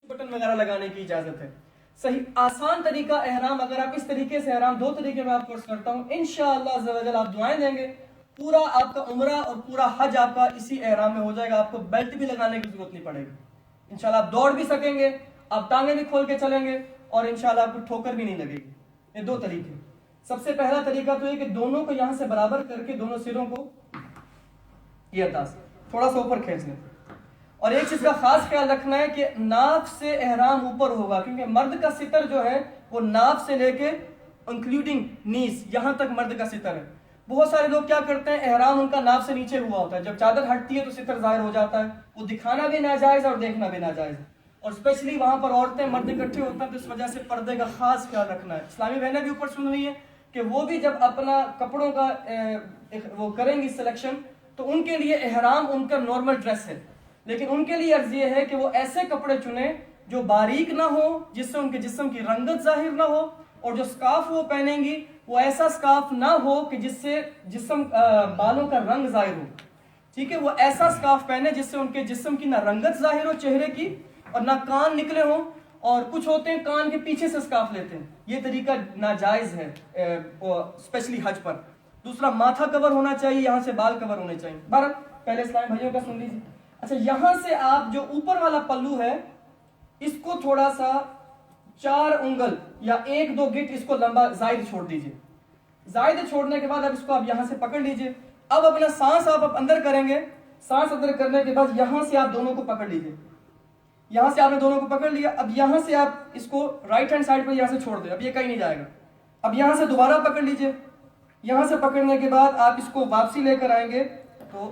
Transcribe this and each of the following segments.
Button وغیرہ لگانے کی اجازت ہے. صحیح آسان طریقہ احرام، اگر آپ اس طریقے سے احرام، دو طریقے میں آپ کورس کرتا ہوں، انشاءاللہ عز و جل آپ دعائیں دیں گے، پورا آپ کا عمرہ اور پورا حج آپ کا اسی احرام میں ہو جائے گا. آپ کو بیلٹ بھی لگانے کی ضرورت نہیں پڑے گی. انشاءاللہ آپ دوڑ بھی سکیں گے، آپ ٹانگیں بھی کھول کے چلیں گے، اور انشاءاللہ آپ کو ٹھوکر بھی نہیں لگے گی. یہ دو طریقے. سب سے پہلا طریقہ تو یہ کہ دونوں کو یہاں سے برابر کر کے دونوں سروں کو یہ انداز تھوڑا سا اوپر کھینچ لیں. اور ایک چیز کا خاص خیال رکھنا ہے کہ ناف سے احرام اوپر ہوگا، کیونکہ مرد کا ستر جو ہے وہ ناف سے لے کے انکلوڈنگ نیز یہاں تک مرد کا ستر ہے. بہت سارے لوگ کیا کرتے ہیں، احرام ان کا ناف سے نیچے ہوا ہوتا ہے، جب چادر ہٹتی ہے تو ستر ظاہر ہو جاتا ہے. وہ دکھانا بھی ناجائز ہے اور دیکھنا بھی ناجائز ہے. اور اسپیشلی وہاں پر عورتیں مرد اکٹھے ہوتے ہیں، تو اس وجہ سے پردے کا خاص خیال رکھنا ہے. اسلامی بہنیں بھی اوپر سن رہی ہیں کہ وہ بھی جب اپنا کپڑوں کا وہ کریں گی سلیکشن، تو ان کے لیے احرام ان کا نارمل ڈریس ہے، لیکن ان کے لیے عرض یہ ہے کہ وہ ایسے کپڑے چنیں جو باریک نہ ہو، جس سے ان کے جسم کی رنگت ظاہر نہ ہو، اور جو سکارف وہ پہنیں گی وہ ایسا سکارف نہ ہو کہ جس سے بالوں کا رنگ ظاہر ہو. ٹھیک ہے، وہ ایسا سکارف پہنے جس سے ان کے جسم کی نہ رنگت ظاہر ہو چہرے کی، اور نہ کان نکلے ہوں. اور کچھ ہوتے ہیں کان کے پیچھے سے سکارف لیتے ہیں، یہ طریقہ ناجائز ہے اسپیشلی حج پر. دوسرا، ماتھا کور ہونا چاہیے، یہاں سے بال کور ہونے چاہیے. بہرحال پہلے اسلامی بھائیوں کا سن لیجیے. اچھا، یہاں سے آپ جو اوپر والا پلو ہے اس کو تھوڑا سا 4 انگل یا 1-2 گٹ اس کو لمبا زائد چھوڑ دیجیے. زائد چھوڑنے کے بعد اب اس کو آپ یہاں سے پکڑ لیجیے. اب اپنا سانس آپ اندر کریں گے. سانس اندر کرنے کے بعد یہاں سے آپ دونوں کو پکڑ لیجیے. یہاں سے آپ نے دونوں کو پکڑ لیا. اب یہاں سے آپ اس کو رائٹ ہینڈ سائڈ پہ یہاں سے چھوڑ دیں، اب یہ کہیں نہیں جائے گا. اب یہاں سے دوبارہ پکڑ لیجیے. یہاں سے پکڑنے کے بعد آپ اس کو واپسی لے کر آئیں گے. تو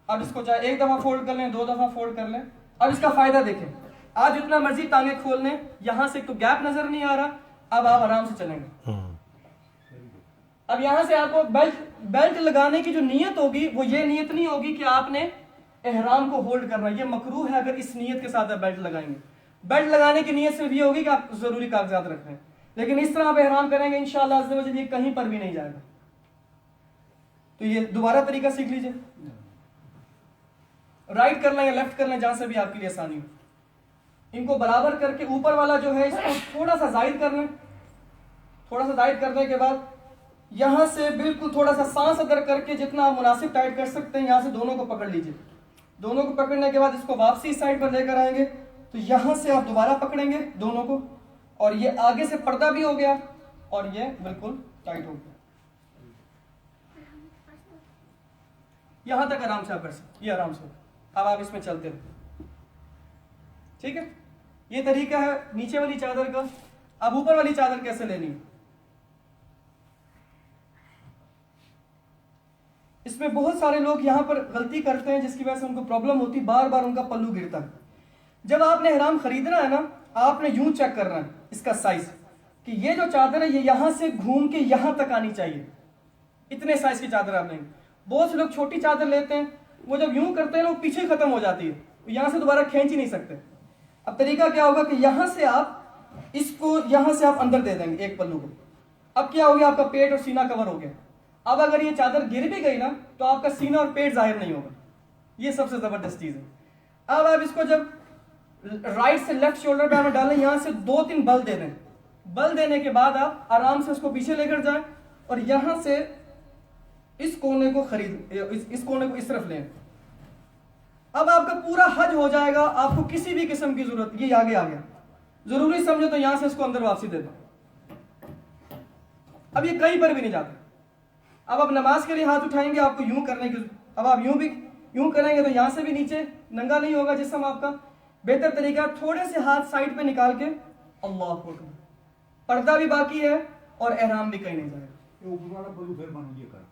اب اس کو چاہے 1 دفعہ فولڈ کر لیں، 2 دفعہ فولڈ کر لیں. اب اس کا فائدہ دیکھیں، آپ جتنا مرضی ٹانگیں کھول لیں، یہاں سے تو گیپ نظر نہیں آ رہا. اب آپ آرام سے چلیں گے. اب یہاں سے آپ کو بیلٹ لگانے کی جو نیت ہوگی وہ یہ نیت نہیں ہوگی کہ آپ نے احرام کو ہولڈ کرنا. یہ مکروہ ہے اگر اس نیت کے ساتھ آپ بیلٹ لگائیں گے. بیلٹ لگانے کی نیت صرف یہ ہوگی کہ آپ ضروری کاغذات رکھ رہے ہیں، لیکن اس طرح آپ احرام کریں گے انشاءاللہ عز و جل یہ کہیں پر بھی نہیں جائے گا. تو یہ دوبارہ طریقہ سیکھ لیجیے. رائٹ کر لیں یا لیفٹ کر لیں، جہاں سے بھی آپ کے لیے آسانی ہو. ان کو برابر کر کے اوپر والا جو ہے اس کو تھوڑا سا زائد کر لیں. تھوڑا سا زائد کرنے کے بعد یہاں سے بالکل تھوڑا سا سانس اندر کر کے جتنا آپ مناسب ٹائٹ کر سکتے ہیں یہاں سے دونوں کو پکڑ لیجیے. دونوں کو پکڑنے کے بعد اس کو واپسی سائڈ پر لے کر آئیں گے. تو یہاں سے آپ دوبارہ پکڑیں گے دونوں کو، اور یہ آگے سے پردہ بھی ہو گیا اور یہ بالکل ٹائٹ ہو گیا. یہاں تک آرام سے آپ کر سکتے، یہ آرام سے. اب آپ اس میں چلتے رہے. ٹھیک ہے، یہ طریقہ ہے نیچے والی چادر کا. اب اوپر والی چادر کیسے لینی ہے؟ اس میں بہت سارے لوگ یہاں پر غلطی کرتے ہیں جس کی وجہ سے ان کو پرابلم ہوتی، بار بار ان کا پلو گرتا ہے. جب آپ نے احرام خریدنا ہے نا، آپ نے یوں چیک کرنا ہے اس کا سائز، کہ یہ جو چادر ہے یہ یہاں سے گھوم کے یہاں تک آنی چاہیے. اتنے سائز کی چادر آپ لیں گے. بہت سے لوگ چھوٹی چادر لیتے ہیں، وہ جب یوں کرتے ہیں نا وہ پیچھے ختم ہو جاتی ہے، یہاں سے دوبارہ کھینچ ہی نہیں سکتے. اب طریقہ کیا ہوگا کہ یہاں سے آپ اس کو یہاں سے آپ اندر دے دیں گے ایک پلو کو. اب کیا ہو گیا، آپ کا پیٹ اور سینہ کور ہو گیا. اب اگر یہ چادر گر بھی گئی نا تو آپ کا سینہ اور پیٹ ظاہر نہیں ہوگا. یہ سب سے زبردست چیز ہے. اب آپ اس کو جب رائٹ سے لیفٹ شولڈر پہ ڈالیں، یہاں سے 2-3 بل دے دیں. بل دینے کے بعد آپ آرام سے اس کو پیچھے لے کر جائیں اور یہاں سے اس کونے کو اس کونے کو اس طرف لیں. اب آپ کا پورا حج ہو جائے گا. آپ کو کسی بھی قسم کی ضرورت، یہ آگے آ گیا، ضروری سمجھو تو یہاں سے اس کو اندر واپسی دے دو. اب یہ کہیں پر بھی نہیں جاتا. اب آپ نماز کے لیے ہاتھ اٹھائیں گے، آپ کو یوں کرنے کی، اب آپ یوں کریں گے تو یہاں سے بھی نیچے ننگا نہیں ہوگا جسم آپ کا. بہتر طریقہ تھوڑے سے ہاتھ سائڈ پہ نکال کے اللہ اکبر، پردہ بھی باقی ہے اور احرام بھی کہیں نہیں جائے گا.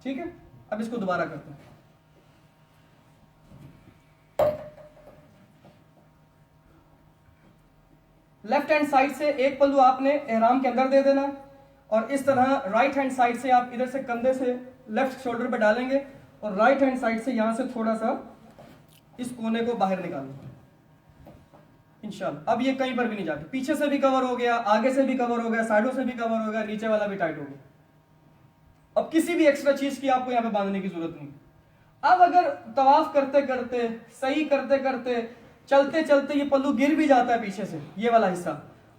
ٹھیک ہے، اب اس کو دوبارہ کرتے ہیں. لیفٹ ہینڈ سائڈ سے ایک پلو آپ نے احرام کے اندر دے دینا، اور اس طرح رائٹ ہینڈ سائڈ سے آپ ادھر سے کندھے سے لیفٹ شولڈر پہ ڈالیں گے، اور رائٹ ہینڈ سائڈ سے یہاں سے تھوڑا سا اس کونے کو باہر نکالیں گے انشاءاللہ. اب یہ کہیں پر بھی نہیں جاتی. پیچھے سے بھی کور ہو گیا، آگے سے بھی کور ہو گیا، سائڈوں سے بھی کور ہو گیا، نیچے والا بھی ٹائٹ ہو گیا. اب کسی بھی ایکسٹرا چیز کی آپ کو یہاں پہ باندھنے کی ضرورت نہیں. اب اگر طواف کرتے کرتے، صحیح کرتے کرتے چلتے چلتے یہ پلو گر بھی جاتا ہے پیچھے سے، یہ والا حصہ.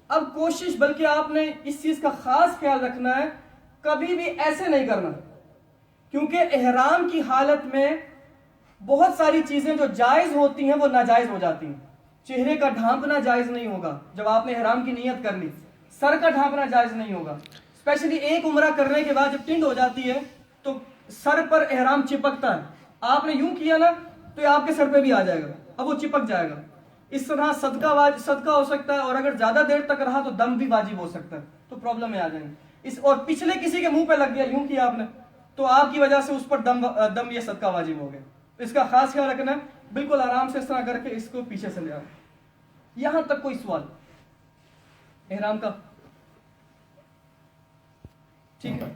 اب کوشش، بلکہ آپ نے اس چیز کا خاص خیال رکھنا ہے، کبھی بھی ایسے نہیں کرنا، کیونکہ احرام کی حالت میں بہت ساری چیزیں جو جائز ہوتی ہیں وہ ناجائز ہو جاتی ہیں. چہرے کا ڈھانپنا جائز نہیں ہوگا جب آپ نے احرام کی نیت کر لی، سر کا ڈھانپنا جائز نہیں ہوگا. اسپیشلی ایک عمرہ کرنے کے بعد جب ٹنڈ ہو جاتی ہے تو سر پر احرام چپکتا ہے. آپ نے یوں کیا نا تو یہ آپ کے سر پہ بھی آ جائے گا، اب وہ چپک جائے گا. اس طرح صدقہ ہو سکتا ہے، اور اگر زیادہ دیر تک رہا تو دم بھی واجب ہو سکتا ہے، تو پرابلم میں آ جائیں گے. اور پچھلے کسی کے منہ پہ لگ گیا، یوں کیا آپ نے، تو آپ کی وجہ سے اس پر دم یہ صدقہ واجب ہو گیا. اس کا خاص خیال رکھنا ہے. بالکل آرام سے اس طرح کر کے اس کو پیچھے سے لے آؤ. یہاں تک کوئی سوال احرام کا؟ ٹھیک ہے.